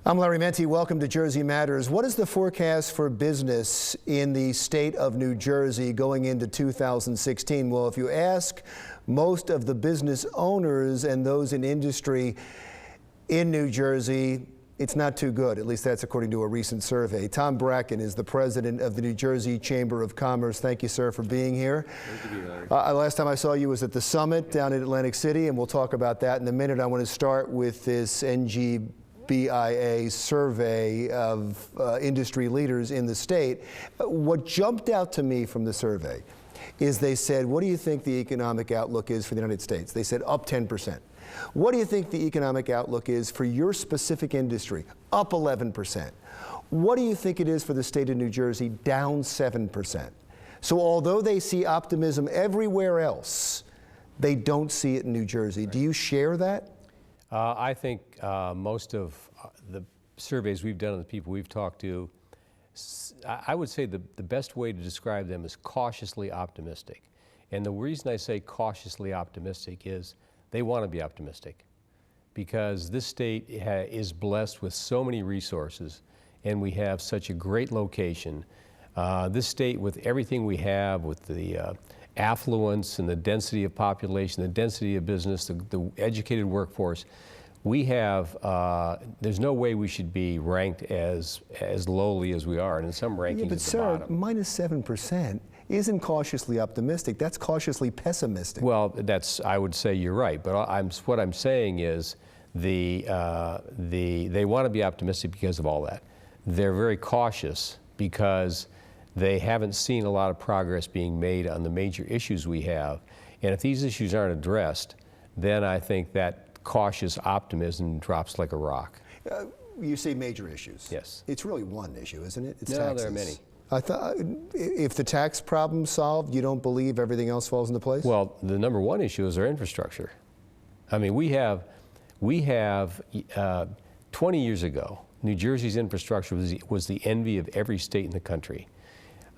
I'm Larry Menti. Welcome to Jersey Matters. What is the forecast for business in the state of New Jersey going into 2016? Well, if you ask most of the business owners and those in industry in New Jersey, it's not too good. At least that's according to a recent survey. Tom Bracken is the president of the New Jersey Chamber of Commerce. Thank you, sir, for being here. Thank you, Larry. Last time I saw you was at the summit down in Atlantic City, and we'll talk about that in a minute. I want to start with this NJ survey of industry leaders in the state. What jumped out to me from the survey is they said, what do you think the economic outlook is for the United States? They said up 10%. What do you think the economic outlook is for your specific industry? Up 11%. What do you think it is for the state of New Jersey? Down 7%. So although they see optimism everywhere else, they don't see it in New Jersey. Right. Do you share that? I think most of the surveys we've done of the people we've talked to, I would say the best way to describe them is cautiously optimistic. And the reason I say cautiously optimistic is they want to be optimistic because this state is blessed with so many resources and we have such a great location. This state, with everything we have, with the affluence and the density of population, the density of business, the educated workforce, we have, there's no way we should be ranked as lowly as we are, and in some rankings but at the sir, bottom. minus 7% isn't cautiously optimistic, that's cautiously pessimistic. Well, I would say you're right, but what I'm saying is they want to be optimistic because of all that. They're very cautious because they haven't seen a lot of progress being made on the major issues we have. And if these issues aren't addressed, then I think that cautious optimism drops like a rock. You say major issues. Yes. It's really one issue, isn't it? It's no, taxes. there are many. I thought if the tax problem's solved, you don't believe everything else falls into place? Well, the number one issue is our infrastructure. I mean, we have 20 years ago, New Jersey's infrastructure was the envy of every state in the country.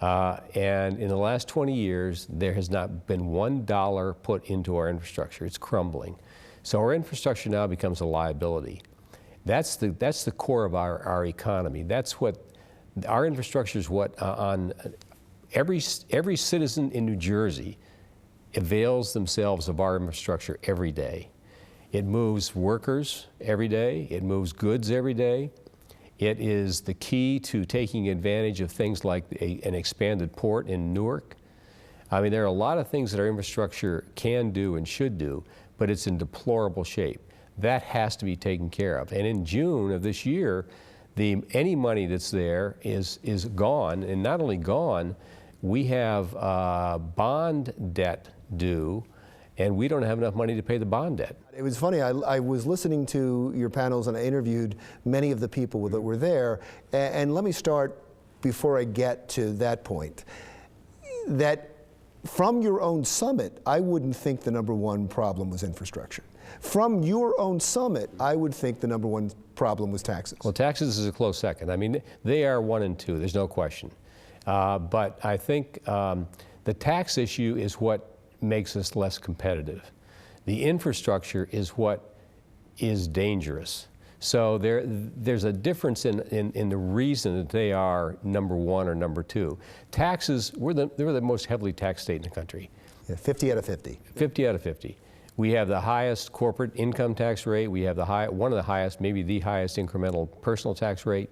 And in the last 20 years, there has not been $1 put into our infrastructure. It's crumbling. So our infrastructure now becomes a liability. That's the core of our economy. That's what our infrastructure is. What on every citizen in New Jersey avails themselves of our infrastructure every day. It moves workers every day. It moves goods every day. It is the key to taking advantage of things like an expanded port in Newark. I mean, there are a lot of things that our infrastructure can do and should do, but it's in deplorable shape. That has to be taken care of. And in June of this year, any money that's there is gone, and not only gone, we have bond debt due, and we don't have enough money to pay the bond debt. It was funny, I was listening to your panels and I interviewed many of the people that were there, and let me start before I get to that point. That from your own summit, I wouldn't think the number one problem was infrastructure. From your own summit, I would think the number one problem was taxes. Well, taxes is a close second. I mean, they are 1 and 2, there's no question. But I think the tax issue is what makes us less competitive. The infrastructure is what is dangerous. So there's a difference in the reason that they are number 1 or number 2. Taxes, they're the most heavily taxed state in the country. Yeah, 50 out of 50. 50 out of 50. We have the highest corporate income tax rate. We have one of the highest, maybe the highest incremental personal tax rate.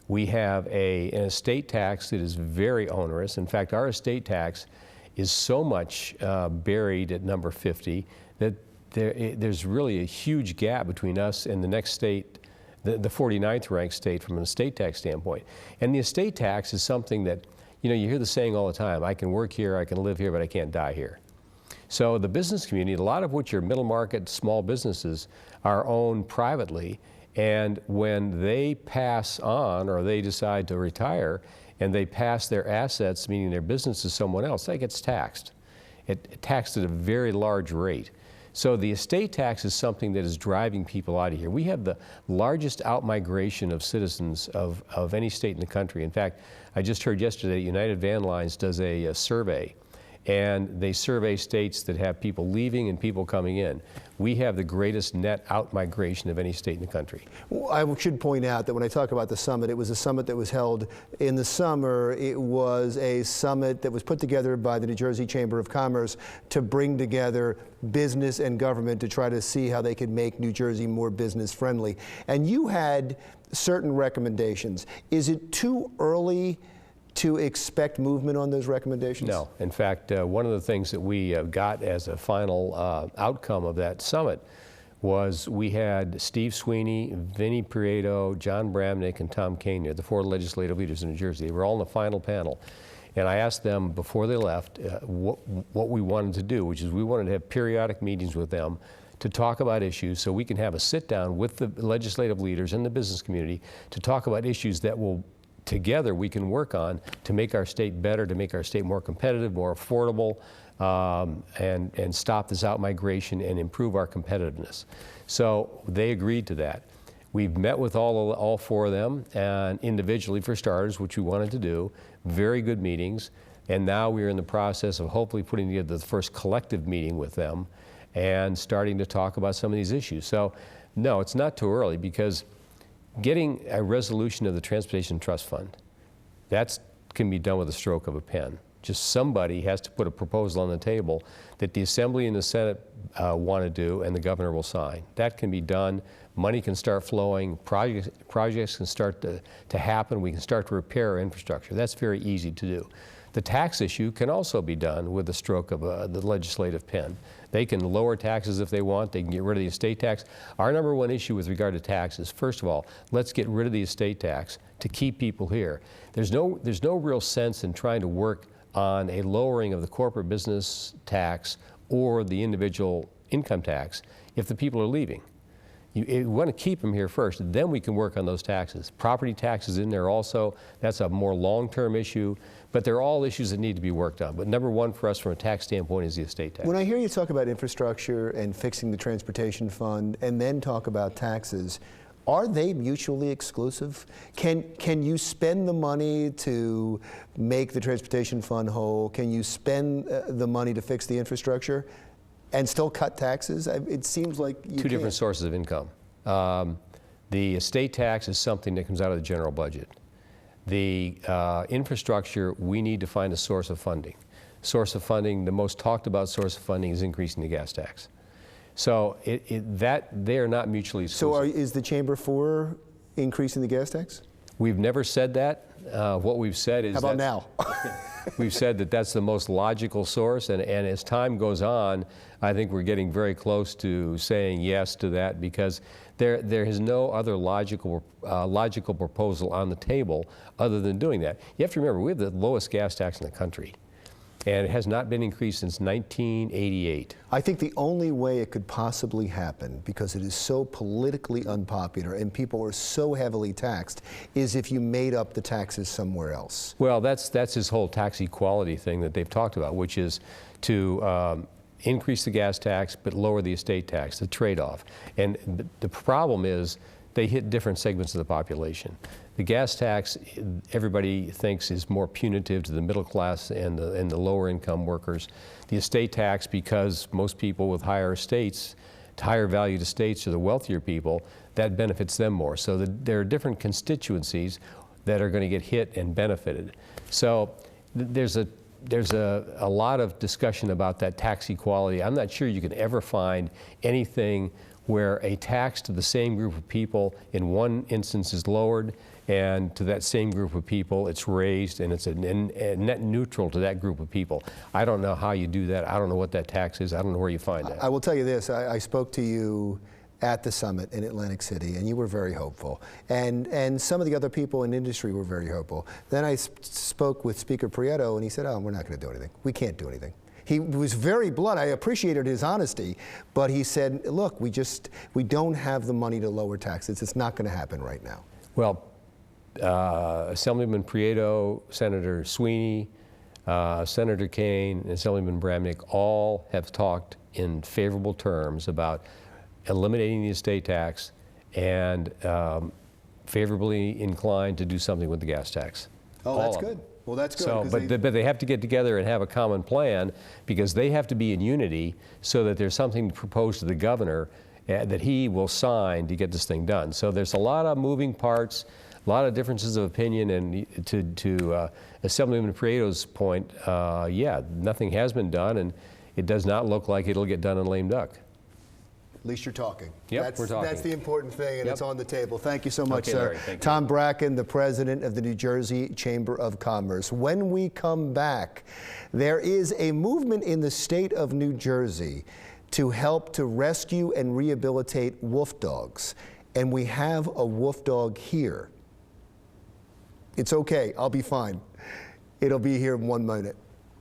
We have an estate tax that is very onerous. In fact, our estate tax is so much buried at number 50 that there's really a huge gap between us and the next state, the 49th ranked state from an estate tax standpoint. And the estate tax is something that, you hear the saying all the time, I can work here, I can live here, but I can't die here. So the business community, a lot of which are middle market, small businesses, are owned privately, and when they pass on or they decide to retire and they pass their assets, meaning their business, to someone else, that gets taxed. It's taxed at a very large rate. So the estate tax is something that is driving people out of here. We have the largest outmigration of citizens of any state in the country. In fact, I just heard yesterday United Van Lines does a survey, and they survey states that have people leaving and people coming in. We have the greatest net out migration of any state in the country. Well, I should point out that when I talk about the summit, it was a summit that was held in the summer. It was a summit that was put together by the New Jersey Chamber of Commerce to bring together business and government to try to see how they could make New Jersey more business friendly. And you had certain recommendations. Is it too early to expect movement on those recommendations? No. In fact, one of the things that we got as a final outcome of that summit was we had Steve Sweeney, Vinnie Prieto, John Bramnick, and Tom Kane, the 4 legislative leaders in New Jersey. They were all in the final panel. And I asked them before they left what we wanted to do, which is we wanted to have periodic meetings with them to talk about issues so we can have a sit down with the legislative leaders and the business community to talk about issues that will together we can work on to make our state better, to make our state more competitive, more affordable, and stop this out-migration and improve our competitiveness. So they agreed to that. We've met with all 4 of them, and individually for starters, which we wanted to do, very good meetings, and now we're in the process of hopefully putting together the first collective meeting with them and starting to talk about some of these issues. So no, it's not too early, because getting a resolution of the Transportation Trust Fund, that can be done with a stroke of a pen. Just somebody has to put a proposal on the table that the Assembly and the Senate want to do, and the governor will sign. That can be done. Money can start flowing. Projects can start to happen. We can start to repair our infrastructure. That's very easy to do. The tax issue can also be done with the stroke of the legislative pen. They can lower taxes if they want. They can get rid of the estate tax. Our number one issue with regard to taxes, first of all, let's get rid of the estate tax to keep people here. There's no real sense in trying to work on a lowering of the corporate business tax or the individual income tax if the people are leaving. You want to keep them here first, then we can work on those taxes. Property taxes in there also, that's a more long-term issue, but they're all issues that need to be worked on. But number one for us from a tax standpoint is the estate tax. When I hear you talk about infrastructure and fixing the transportation fund and then talk about taxes, are they mutually exclusive? Can you spend the money to make the transportation fund whole? Can you spend the money to fix the infrastructure and still cut taxes? It seems like you Two different sources of income. The estate tax is something that comes out of the general budget. The infrastructure, we need to find a source of funding. Source of funding, the most talked about source of funding is increasing the gas tax. So they are not mutually exclusive. So is the chamber for increasing the gas tax? We've never said that. What we've said is how about now? We've said that that's the most logical source, and as time goes on, I think we're getting very close to saying yes to that, because there is no other logical proposal on the table other than doing that. You have to remember, we have the lowest gas tax in the country, and it has not been increased since 1988. I think the only way it could possibly happen, because it is so politically unpopular and people are so heavily taxed, is if you made up the taxes somewhere else. Well, that's this whole tax equality thing that they've talked about, which is to increase the gas tax but lower the estate tax, the trade-off. And the problem is they hit different segments of the population. The gas tax, everybody thinks, is more punitive to the middle class and the lower income workers. The estate tax, because most people with higher estates, higher valued estates, are the wealthier people, that benefits them more. So there are different constituencies that are going to get hit and benefited. So there's a lot of discussion about that tax equality. I'm not sure you can ever find anything where a tax to the same group of people in one instance is lowered, and to that same group of people it's raised, and it's a net neutral to that group of people. I don't know how you do that. I don't know what that tax is. I don't know where you find that. I will tell you this. I spoke to you at the summit in Atlantic City, and you were very hopeful. And some of the other people in industry were very hopeful. Then I spoke with Speaker Prieto, and he said, oh, we're not going to do anything. We can't do anything. He was very blunt. I appreciated his honesty, but he said, look, we don't have the money to lower taxes. It's not going to happen right now. Well, Assemblyman Prieto, Senator Sweeney, Senator Kane, and Assemblyman Bramnick all have talked in favorable terms about eliminating the estate tax and favorably inclined to do something with the gas tax. Oh, that's good. Well, that's good. So, 'cause but they have to get together and have a common plan, because they have to be in unity so that there's something proposed to the governor that he will sign to get this thing done. So there's a lot of moving parts, a lot of differences of opinion, and to Assemblyman Prieto's point, yeah, nothing has been done, and it does not look like it'll get done in lame duck. At least you're talking. Yep, we're talking. That's the important thing, and Yep. it's on the table. Thank you so much, Okay, sir. Larry, thank you. Tom Bracken, the president of the New Jersey Chamber of Commerce. When we come back, there is a movement in the state of New Jersey to help to rescue and rehabilitate wolf dogs. And we have a wolf dog here. It's okay, I'll be fine. It'll be here in 1 minute.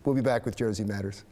We'll be back with Jersey Matters.